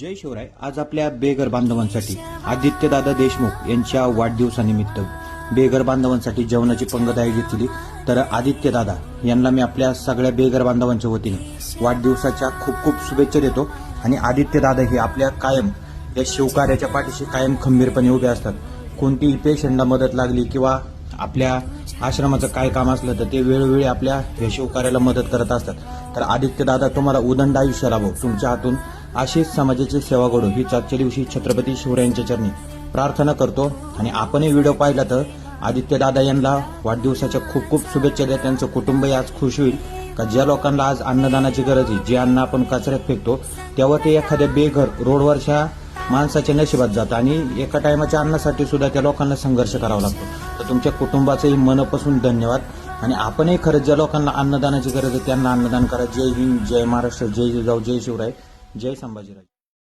जय शिवराय. आज आपल्या बेघर बांधवांसाठी आदित्यदादा देशमुख यांच्या वाढदिवसानिमित्त बेघर बांधवांसाठी जेवणाची पंगत आयोजित केली. तर आदित्यदादा यांना मी आपल्या सगळ्या बेघर बांधवांच्या वतीने वाढदिवसाच्या खूप खूप शुभेच्छा देतो. आणि आदित्यदादा हे आपल्या कायम या शिवकार्याच्या पाठीशी कायम खंबीरपणे उभे असतात. कोणतीही पेशंटला मदत लागली किंवा आपल्या आश्रमाचं काय काम असलं तर ते वेळोवेळी आपल्या या शिवकार्याला मदत करत असतात. तर आदित्यदादा तुम्हाला उदंड आयुष्य लाभो, तुमच्या हातून अशीच समाजाची सेवा घडो हीच आजच्या दिवशी छत्रपती शिवरायांच्या चरणी प्रार्थना करतो. आणि आपणही व्हिडिओ पाहिला तर आदित्यदादा यांना वाढदिवसाच्या खूप खूप शुभेच्छा द्या. त्यांचं कुटुंबही आज खुश होईल का ज्या लोकांना आज अन्नदानाची गरज आहे, जे अन्न आपण कचऱ्यात फेकतो तेव्हा ते एखाद्या बेघर रोडवरच्या माणसाच्या नशिबात जातं आणि एका टायमाच्या अन्नासाठी सुद्धा त्या लोकांना संघर्ष करावा लागतो. तर तुमच्या कुटुंबाचंही मनापासून धन्यवाद. आणि आपणही खरंच ज्या लोकांना अन्नदानाची गरज आहे त्यांना अन्नदान करा. जय हिंद, जय महाराष्ट्र, जय जिजाऊ, जय शिवराय, जय संभाजीराजे.